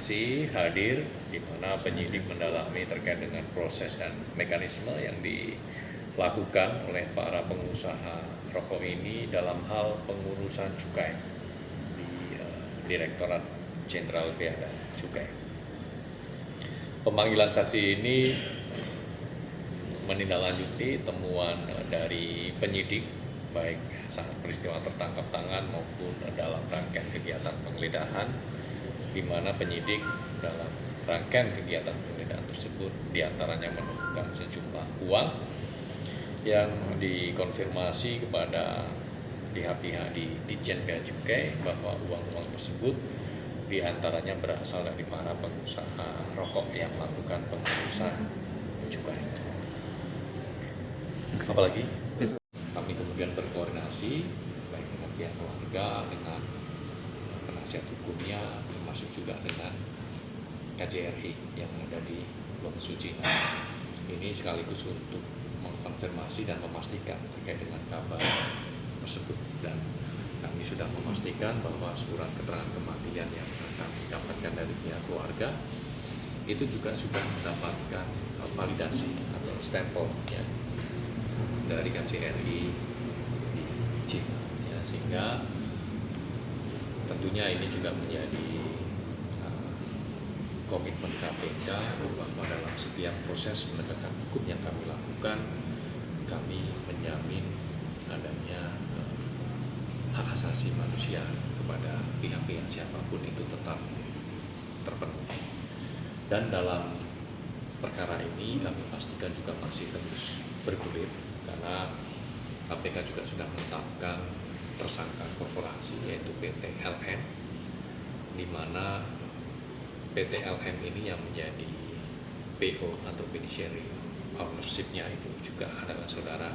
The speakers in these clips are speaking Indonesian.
saksi hadir di mana penyidik mendalami terkait dengan proses dan mekanisme yang dilakukan oleh para pengusaha rokok ini dalam hal pengurusan cukai di Direktorat Jenderal Bea dan Cukai. Pemanggilan saksi ini menindaklanjuti temuan dari penyidik baik saat peristiwa tertangkap tangan maupun dalam rangkaian kegiatan penggeledahan, di mana penyidik dalam rangkaian kegiatan penggeledahan tersebut diantaranya menemukan sejumlah uang yang dikonfirmasi kepada pihak-pihak di Ditjen Bea Cukai bahwa uang-uang tersebut diantaranya berasal dari para pengusaha rokok yang melakukan pengurusan cukai. Apalagi kami kemudian berkoordinasi baik dengan pihak keluarga, dengan penasihat hukumnya, termasuk juga dengan KJRI yang ada di Wonogiri. Ini sekaligus untuk mengkonfirmasi dan memastikan terkait dengan kabar tersebut, dan kami sudah memastikan bahwa surat keterangan kematian yang kami dapatkan dari pihak keluarga itu juga sudah mendapatkan validasi atau stempel ya, dari KJRI di China, ya, sehingga tentunya ini juga menjadi komitmen KPK bahwa dalam setiap proses penegakan hukum yang kami lakukan, kami menjamin adanya hak asasi manusia kepada pihak-pihak siapapun itu tetap terpenuhi. Dan dalam perkara ini kami pastikan juga masih terus bergulir, karena KPK juga sudah menetapkan tersangka korporasi yaitu PT LM, di mana PT LM ini yang menjadi PO atau beneficiary ownership-nya itu juga adalah saudara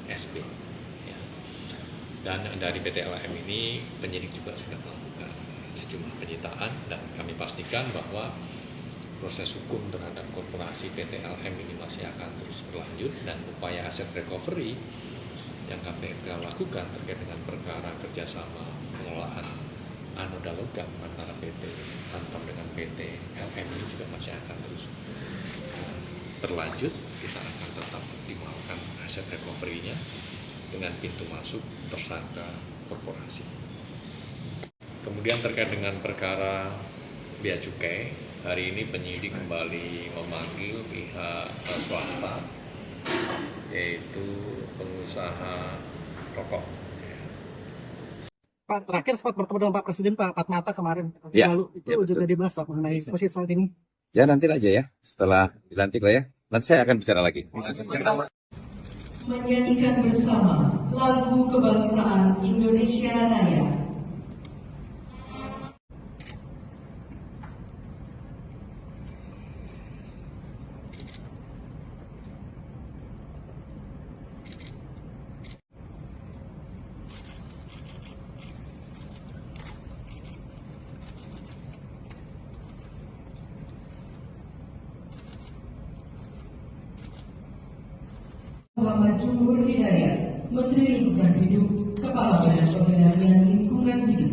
SB. Ya. Dan dari PT LM ini penyidik juga sudah melakukan sejumlah penyitaan, dan kami pastikan bahwa proses hukum terhadap korporasi PT LM ini masih akan terus berlanjut, dan upaya aset recovery yang KPK lakukan terkait dengan perkara kerjasama pengelolaan anoda logam antara PT Antam dengan PT LM ini juga masih akan terus berlanjut. Kita akan tetap optimalkan aset recovery-nya dengan pintu masuk tersangka korporasi. Kemudian terkait dengan perkara bea cukai, hari ini penyidik kembali memanggil pihak swasta, yaitu pengusaha rokok. Pak, terakhir sempat bertemu dengan Pak Presiden Pak empat mata kemarin Ya, lalu itu ya, juga dibahas Pak, mengenai posisi saat ini. Ya nanti aja ya, setelah dilantik lah ya. Nanti saya akan bicara lagi. Menyanyikan bersama lagu kebangsaan Indonesia Raya. Muhammad Jumhur Hidayat, Menteri Lingkungan Hidup, Kepala Badan Pengendalian Lingkungan Hidup.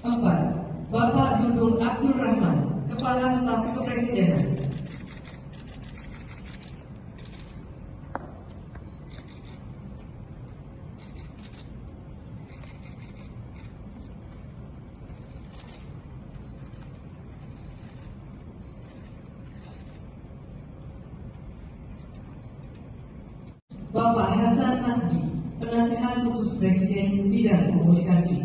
Empat, Bapak Dudung Abdul Rahman, Kepala Staf Kepresidenan. Bapak Hasan Nasbi, Penasehat Khusus Presiden Bidang Komunikasi.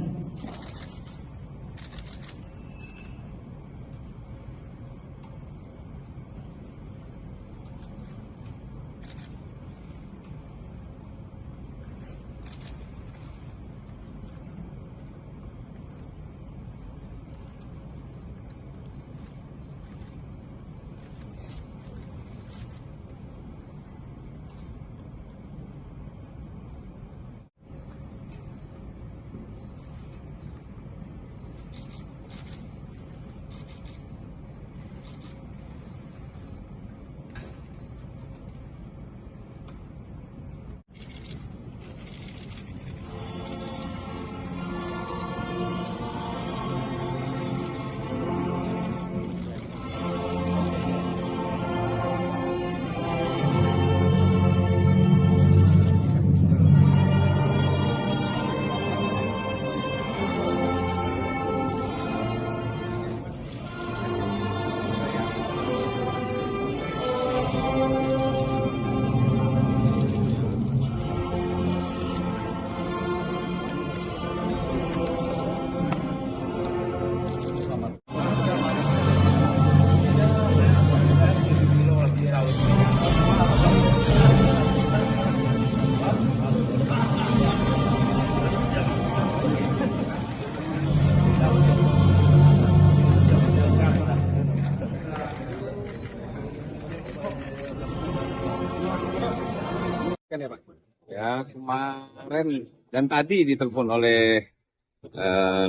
Ya, kemarin dan tadi ditelepon oleh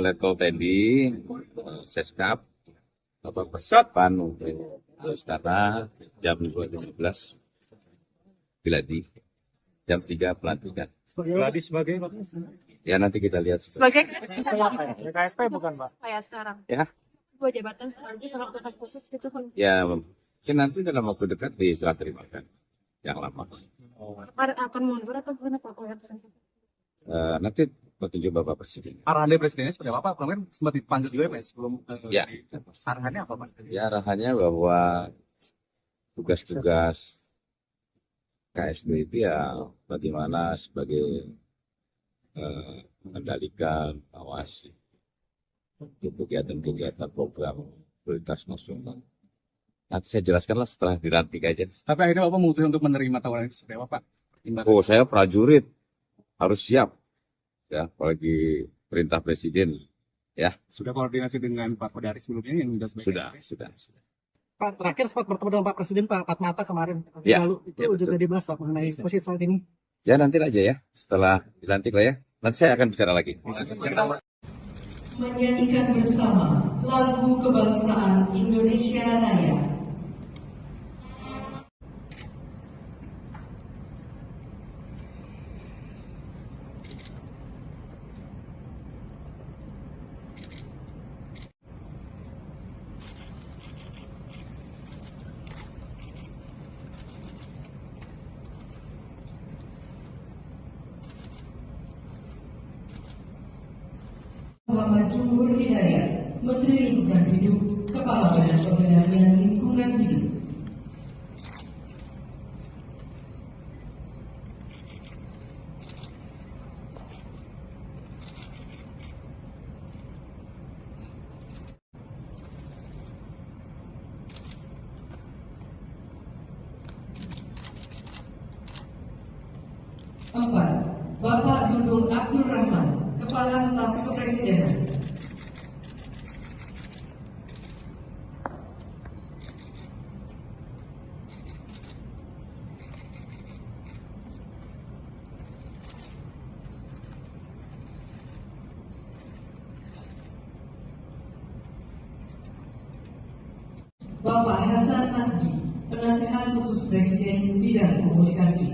Letkol Teddy, Seskap, Bapak persiapan untuk Istana jam 2.17 Geladi, jam 3 pelantikan. Gladi sebagai Ya nanti kita lihat. Sebagai KSP bukan Pak? kayak sekarang. Ya, Dua jabatan selanjutnya sama utusan khusus gitu kan. ya mungkin nanti dalam waktu dekat diserah terimakan yang lama. Akan mundur atau gimana Pak? Kalau yang Nanti petunjuk Bapak Presiden. Arahan dari presidennya seperti apa? Kemarin sempat dipanggil juga ya, Pak, sebelum Ya. arahannya apa, Pak? Ya arahannya bahwa tugas-tugas KSB itu ya bagaimana sebagai mengendalikan, awasi untuk kegiatan-kegiatan program prioritas nasional. Nanti saya jelaskanlah setelah dilantik aja. Tapi akhirnya Bapak memutuskan untuk menerima tawaran itu seperti apa, Pak? Oh, saya prajurit harus siap, ya apalagi perintah presiden. Ya Sudah koordinasi dengan Pak Kodari sebelumnya yang sudah. Pak, terakhir sempat bertemu dengan Pak Presiden Pak empat mata kemarin. Ya, Lalu itu ya, betul. juga dibahas Pak, mengenai posisi saat ini. Ya nanti aja ya, setelah dilantik lah ya. Nanti saya akan bicara lagi. Menyanyikan bersama lagu kebangsaan Indonesia Raya. Muhammad Jumhur Hidayat, Menteri Lingkungan Hidup, Kepala Badan Pengendalian Lingkungan Hidup. Empat, Bapak Dudung Abdul Rahman, Kepala Staf Kepresidenan. Bapak Hasan Nasbi, Penasehat Khusus Presiden Bidang Komunikasi.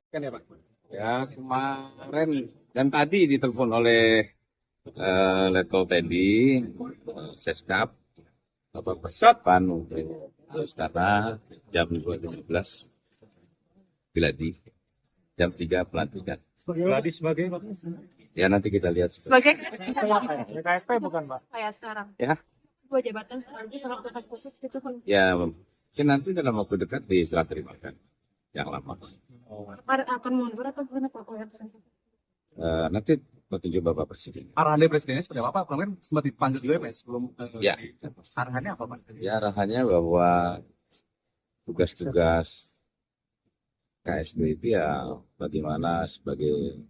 Kan ya, Pak? Ya kemarin dan tadi ditelepon oleh Letkol Teddy, Seskap, Bapak persiapan untuk Istana jam 2.17 Geladi, jam 3 pelantikan. Gladi sebagai Pak? Ya nanti kita lihat. Sebagai KSP bukan Pak? kayak sekarang. Ya, Dua jabatan selanjutnya sama utusan khusus gitu kan. ya mungkin nanti dalam waktu dekat diserah terimakan yang lama. Akan mundur atau gimana Pak? Kalau yang Nanti petunjuk Bapak Presiden. Arahan dari presidennya seperti apa Pak? Kemarin sempat dipanggil juga ya Pak sebelum Ya. arahannya apa Pak? Ya, arahannya bahwa tugas-tugas KSB itu ya bagaimana sebagai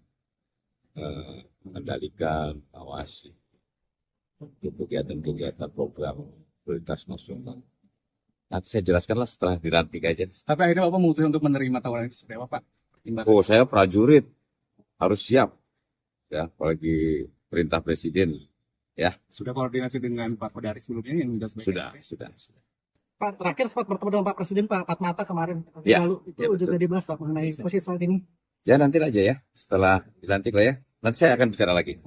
mengendalikan, awasi untuk kegiatan-kegiatan program prioritas nasional. Nanti saya jelaskanlah setelah dilantik aja. Tapi akhirnya Bapak memutuskan untuk menerima tawaran itu seperti apa Pak? Pertimbangan. Oh, saya prajurit, harus siap. Ya, apalagi perintah presiden. Ya, Sudah koordinasi dengan Pak Kodari sebelumnya yang sudah sebaiknya? sudah. Pak, terakhir sempat bertemu dengan Pak Presiden Pak empat mata kemarin. Ya, Lalu itu ya, betul. juga dibahas Pak, mengenai Bisa. posisi saat ini. Ya, nanti aja ya. Setelah dilantik lah ya. Nanti saya akan bicara lagi.